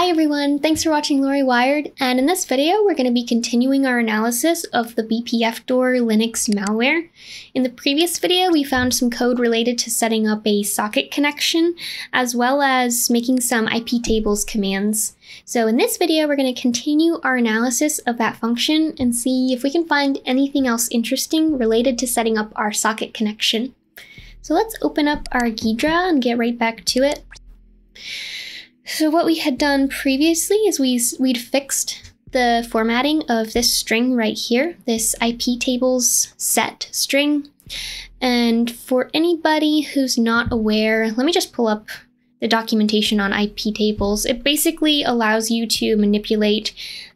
Hi everyone, thanks for watching Lori Wired, and in this video we're going to be continuing our analysis of the BPFDoor Linux malware. In the previous video we found some code related to setting up a socket connection, as well as making some iptables commands. So in this video we're going to continue our analysis of that function and see if we can find anything else interesting related to setting up our socket connection. So let's open up our Ghidra and get right back to it. So what we had done previously is we'd fixed the formatting of this string right here, this iptables set string. And for anybody who's not aware, let me just pull up the documentation on iptables. It basically allows you to manipulate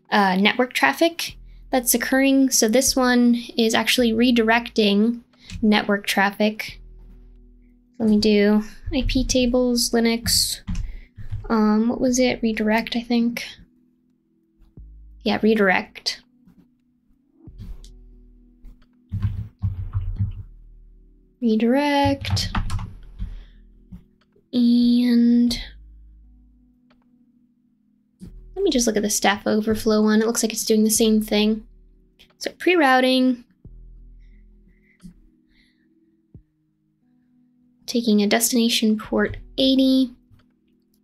network traffic that's occurring. So this one is actually redirecting network traffic. Let me do iptables Linux. What was it? Redirect, I think. Yeah, redirect. Redirect. And let me just look at the Stack Overflow one. It looks like it's doing the same thing. So pre-routing. Taking a destination port 80.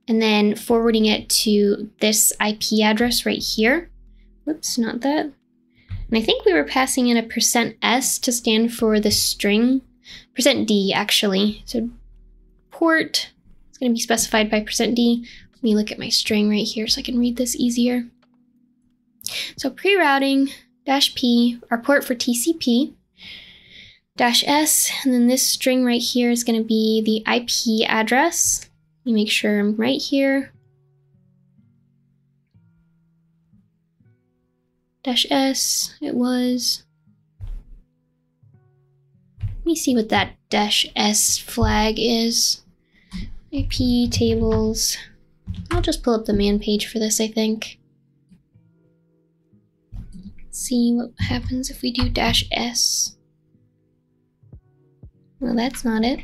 And then forwarding it to this IP address right here. Whoops, not that. And I think we were passing in a %s to stand for the string. %d, actually. So port is going to be specified by %d. Let me look at my string right here so I can read this easier. So pre-routing, -p, our port for TCP, -s, and then this string right here is going to be the IP address. Let me make sure I'm right here. -s, it was. Let me see what that -s flag is. iptables. I'll just pull up the man page for this, I think. Let's see what happens if we do -s. Well, that's not it.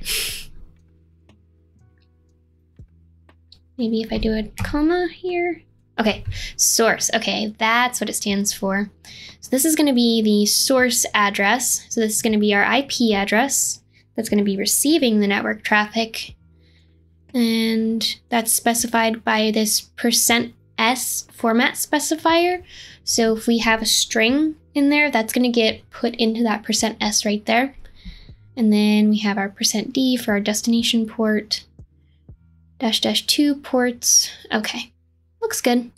Maybe if I do a comma here. Okay, source. Okay, that's what it stands for. So this is going to be the source address. So this is going to be our IP address that's going to be receiving the network traffic. And that's specified by this %s format specifier. So if we have a string in there, that's going to get put into that %s right there. And then we have our %d for our destination port. --2 ports. Okay, looks good.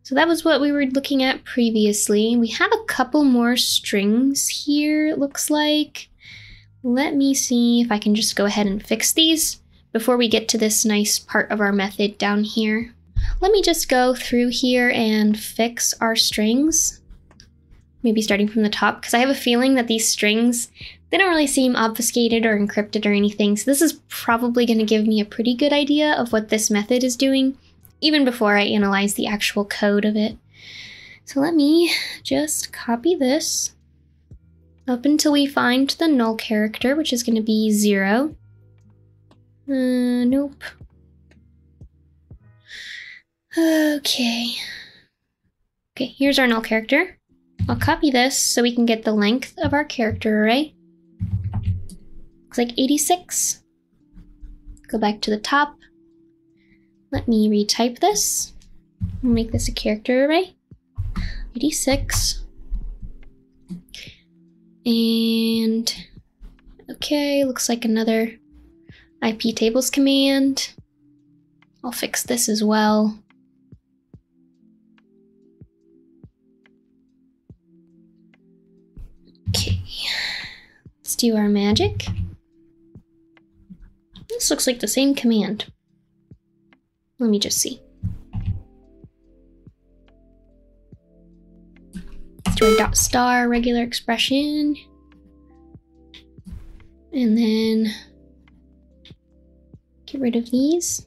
So that was what we were looking at previously. We have a couple more strings here, it looks like. Let me see if I can just go ahead and fix these before we get to this nice part of our method down here. Let me just go through here and fix our strings. Maybe starting from the top, because I have a feeling that these strings, they don't really seem obfuscated or encrypted or anything, so this is probably going to give me a pretty good idea of what this method is doing, even before I analyze the actual code of it. So let me just copy this up until we find the null character, which is going to be 0. Nope. Okay. Okay, here's our null character. I'll copy this so we can get the length of our character array. Looks like 86. Go back to the top. Let me retype this. I'll make this a character array. 86. And okay, looks like another iptables command. I'll fix this as well. Okay, let's do our magic. This looks like the same command. Let me just see. Let's do a .star regular expression. And then get rid of these.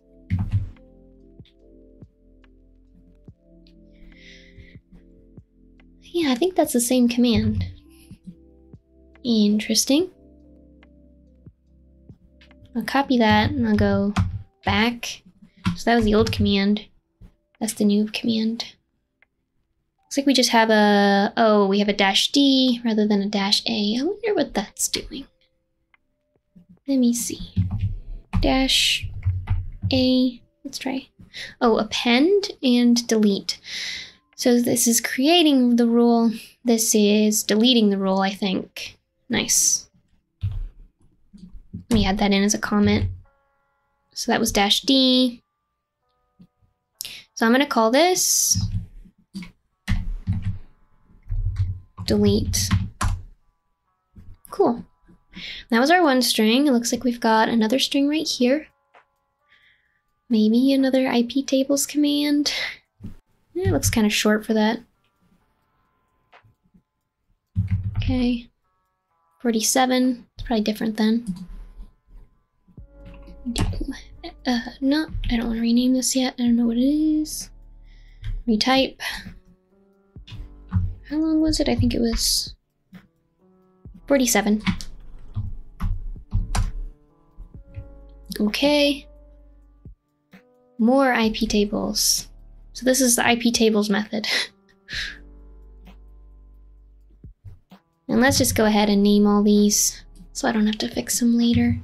Yeah, I think that's the same command. Interesting. I'll copy that and I'll go back. So that was the old command. That's the new command. Looks like we just have a, oh, we have a -D rather than a -A. I wonder what that's doing. Let me see. -A, let's try. Oh, append and delete. So this is creating the rule. This is deleting the rule, I think. Nice. Let me add that in as a comment. So that was -D. So I'm gonna call this delete. Cool. That was our one string. It looks like we've got another string right here. Maybe another iptables command. Yeah, it looks kind of short for that. Okay. 47. It's probably different then. No, I don't want to rename this yet. I don't know what it is. Retype. How long was it? I think it was 47. Okay. More iptables. So this is the iptables method. And let's just go ahead and name all these so I don't have to fix them later.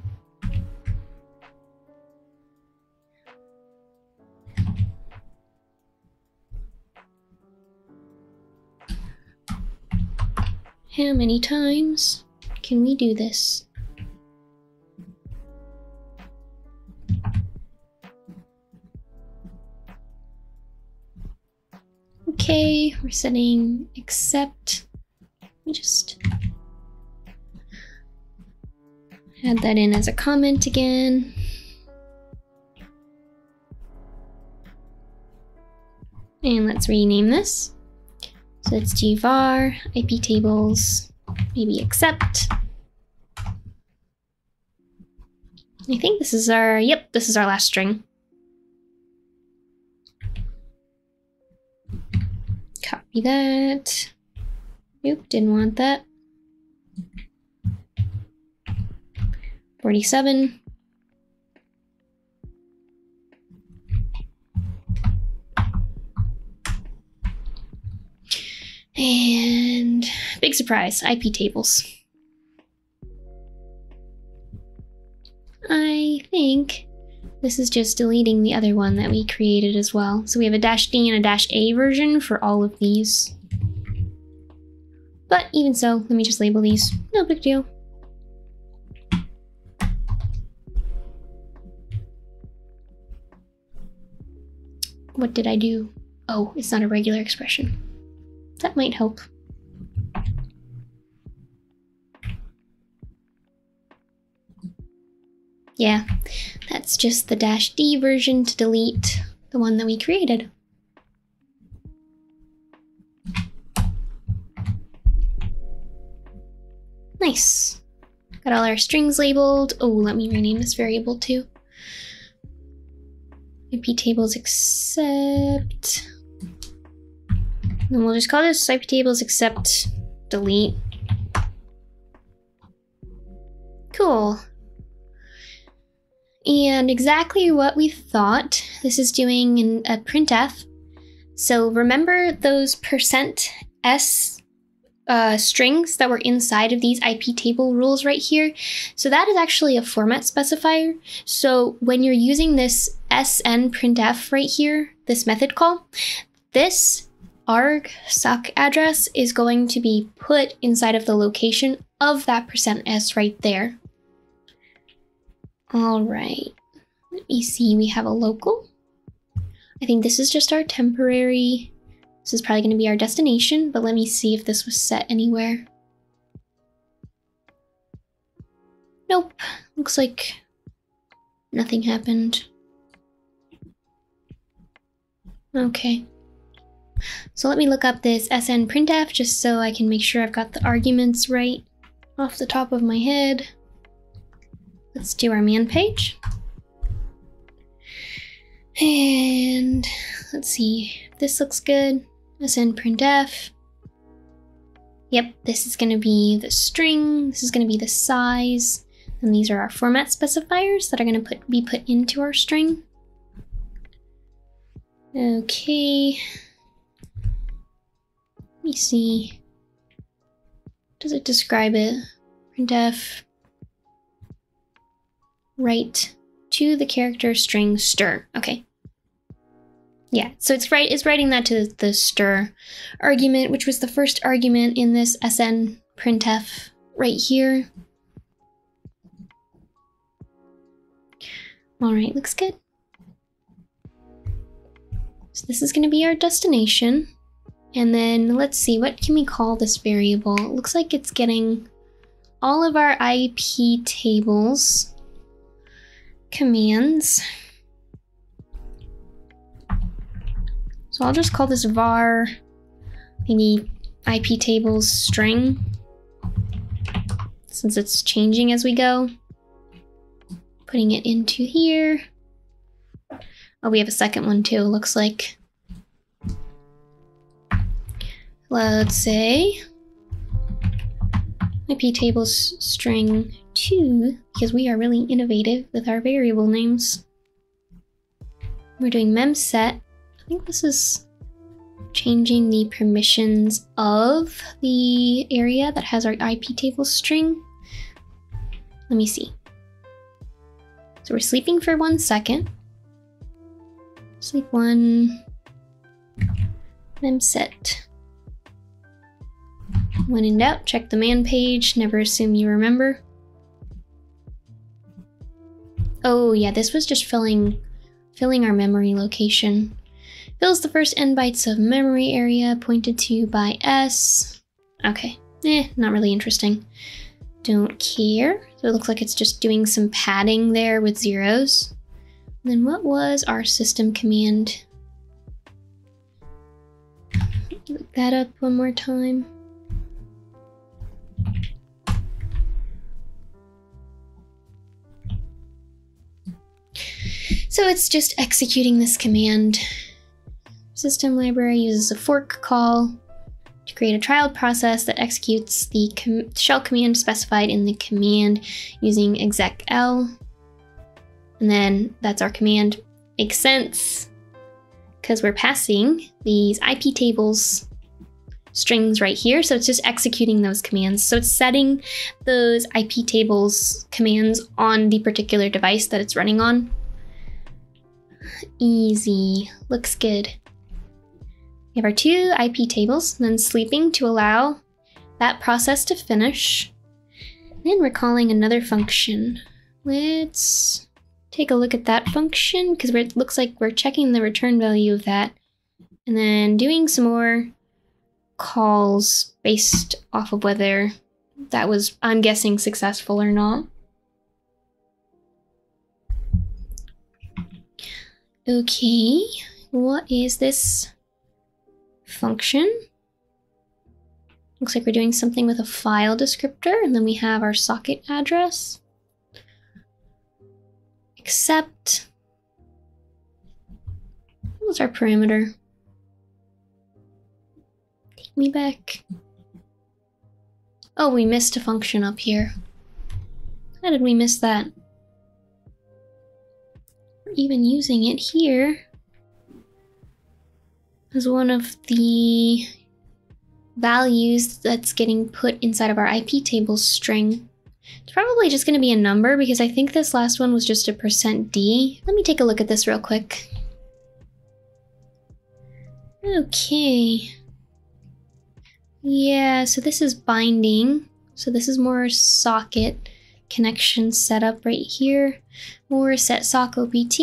How many times can we do this? Okay, we're setting accept. Let me just add that in as a comment again. And let's rename this. So it's gvar, iptables, maybe accept. I think this is our, yep, this is our last string. Copy that. Nope, didn't want that. 47. And big surprise, iptables. I think this is just deleting the other one that we created as well. So we have a -D and a -A version for all of these. But even so, let me just label these. No big deal. What did I do? Oh, it's not a regular expression. That might help. Yeah, that's just the -D version to delete the one that we created. Nice. Got all our strings labeled. Oh, let me rename this variable too. iptables accept. And we'll just call this iptables accept delete. Cool. And exactly what we thought. This is doing in a printf. So remember those %s strings that were inside of these iptable rules right here? So that is actually a format specifier. So when you're using this sn printf right here, this method call, this arg sock address is going to be put inside of the location of that %s right there. All right, let me see, we have a local. I think this is just our temporary. This is probably going to be our destination, but let me see if this was set anywhere. Nope, looks like nothing happened. Okay. So let me look up this sn printf just so I can make sure I've got the arguments right off the top of my head. Let's do our man page. And let's see, this looks good. Sn printf. Yep, this is going to be the string, this is going to be the size, and these are our format specifiers that are going to be put into our string. Okay. Let me see. Does it describe it? Printf. Write to the character string stir. Okay. Yeah, so it's writing that to the stir argument, which was the first argument in this SN printf right here. All right, looks good. So this is going to be our destination. And then let's see, what can we call this variable? It looks like it's getting all of our IP tables commands. So I'll just call this var maybe IP tables string, since it's changing as we go. Putting it into here. Oh, we have a second one too, looks like. Let's say IP tables string 2, because we are really innovative with our variable names. We're doing memset. I think this is changing the permissions of the area that has our IP table string. Let me see. So we're sleeping for 1 second. Sleep 1. Memset. When in doubt, check the man page. Never assume you remember. Oh yeah, this was just filling our memory location. Fills the first n bytes of memory area pointed to by S. Okay, not really interesting. Don't care. So it looks like it's just doing some padding there with zeros. And then what was our system command? Look that up one more time. So it's just executing this command. System library uses a fork call to create a child process that executes the shell command specified in the command using execl. And then that's our command. Makes sense, because we're passing these IP tables strings right here, so it's just executing those commands. So it's setting those IP tables commands on the particular device that it's running on. Easy, looks good. We have our 2 IP tables, then sleeping to allow that process to finish. Then we're calling another function. Let's take a look at that function, because it looks like we're checking the return value of that, and then doing some more calls based off of whether that was, I'm guessing, successful or not. Okay, what is this function? Looks like we're doing something with a file descriptor, and then we have our socket address. Except, what was our parameter? Take me back. Oh, we missed a function up here. How did we miss that? We're even using it here as one of the values that's getting put inside of our IP tables string. It's probably just going to be a number, because I think this last one was just a %d. Let me take a look at this real quick. Okay. Yeah, so this is binding. So this is more socket connection setup right here. More set sock opt,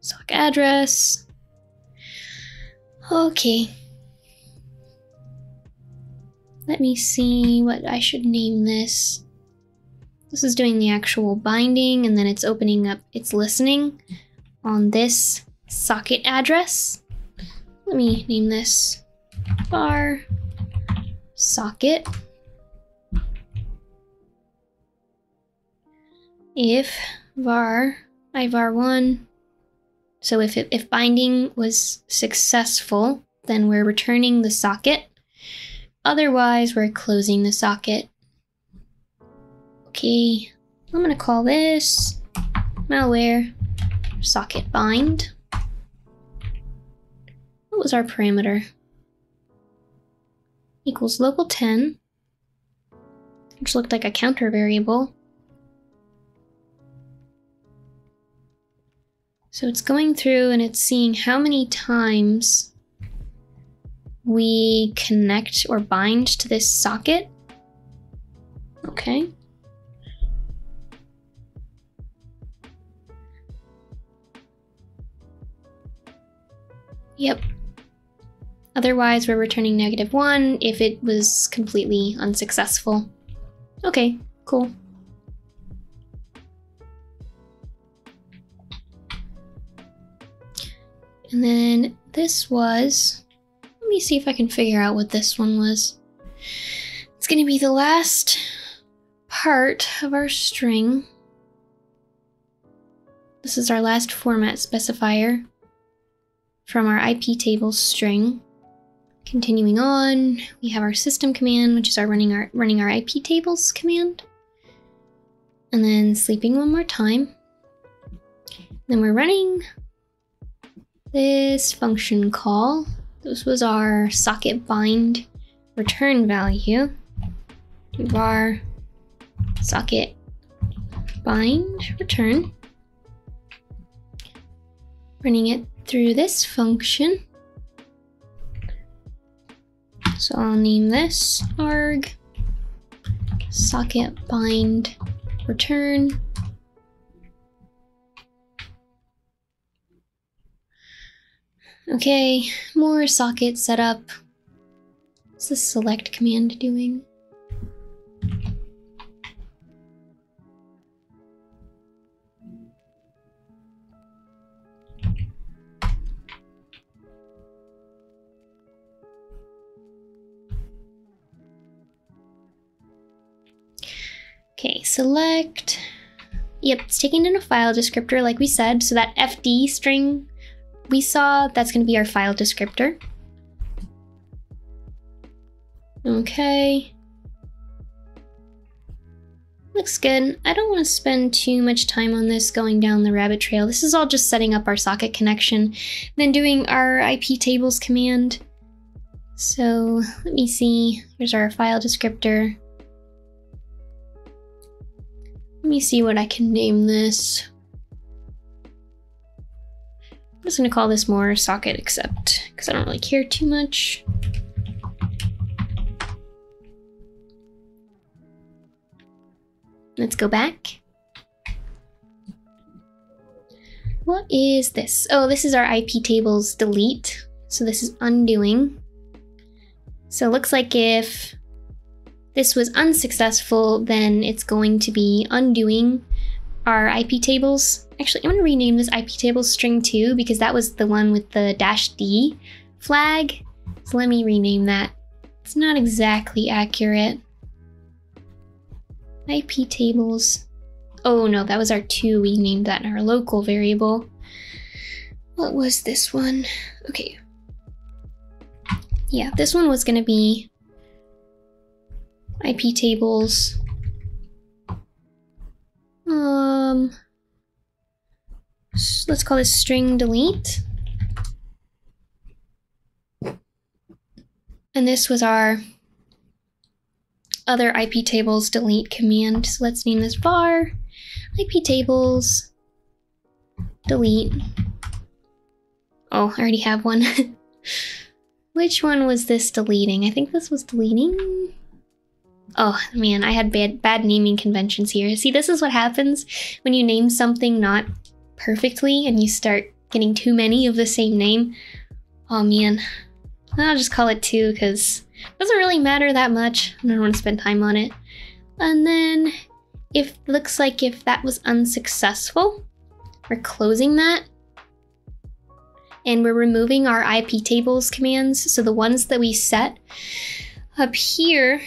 sock address. Okay. Let me see what I should name this. This is doing the actual binding, and then it's opening up, it's listening on this socket address. Let me name this var socket. If var ivar1, so if binding was successful, then we're returning the socket. Otherwise, we're closing the socket. Okay, I'm gonna call this malware socket bind. What was our parameter? Equals local 10, which looked like a counter variable. So it's going through and it's seeing how many times we connect or bind to this socket. Okay. Yep. Otherwise, we're returning -1 if it was completely unsuccessful. Okay, cool. And then this was, let me see if I can figure out what this one was. It's gonna be the last part of our string. This is our last format specifier from our IP tables string. Continuing on, we have our system command, which is our running our IP tables command. And then sleeping one more time. Then we're running this function call. This was our socket bind return value. Var socket bind return. Running it through this function. So I'll name this arg socket bind return. Okay, more socket setup. What's the select command doing? Okay, select. Yep, it's taking in a file descriptor like we said, so that FD string we saw, that's going to be our file descriptor. Okay. Looks good. I don't want to spend too much time on this going down the rabbit trail. This is all just setting up our socket connection, then doing our IP tables command. So let me see. Here's our file descriptor. Let me see what I can name this. I'm just going to call this more socket accept because I don't really care too much. Let's go back. What is this? Oh, this is our IP tables delete. So this is undoing. So it looks like if this was unsuccessful, then it's going to be undoing our IP tables. Actually, I'm going to rename this IP tables string 2 because that was the one with the -d flag. So let me rename that. It's not exactly accurate. IP tables. Oh no, that was our 2. We named that in our local variable. What was this one? Okay. Yeah, this one was going to be IP tables. Let's call this string delete. And this was our other IP tables delete command. So let's name this var IP tables delete. Oh, I already have one. Which one was this deleting? I think this was deleting. Oh man, I had bad naming conventions here. See, this is what happens when you name something not perfectly and you start getting too many of the same name. Oh man, I'll just call it 2 because it doesn't really matter that much. I don't want to spend time on it. And then if looks like if that was unsuccessful, we're closing that. And we're removing our IP tables commands. So the ones that we set up here,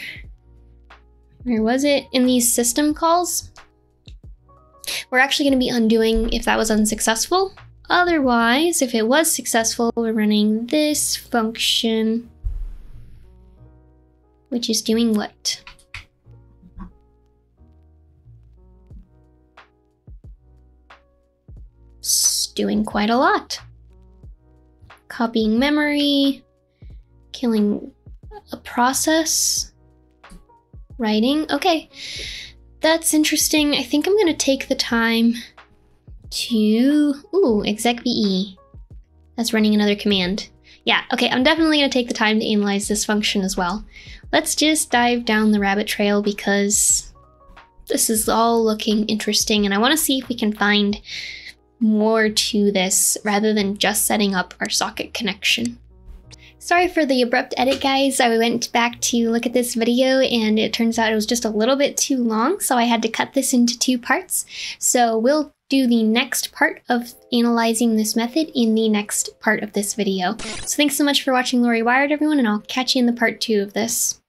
where was it? In these system calls, we're actually going to be undoing if that was unsuccessful. Otherwise, if it was successful, we're running this function, which is doing what? It's doing quite a lot. copying memory, killing a process, writing. Okay, that's interesting. I think I'm gonna take the time to, exec VE. That's running another command. Yeah, okay, I'm definitely gonna take the time to analyze this function as well. Let's just dive down the rabbit trail because this is all looking interesting and I wanna see if we can find more to this rather than just setting up our socket connection. Sorry for the abrupt edit, guys. I went back to look at this video and it turns out it was just a little bit too long, so I had to cut this into 2 parts. So we'll do the next part of analyzing this method in the next part of this video. So thanks so much for watching Lori Wired, everyone, and I'll catch you in the part 2 of this.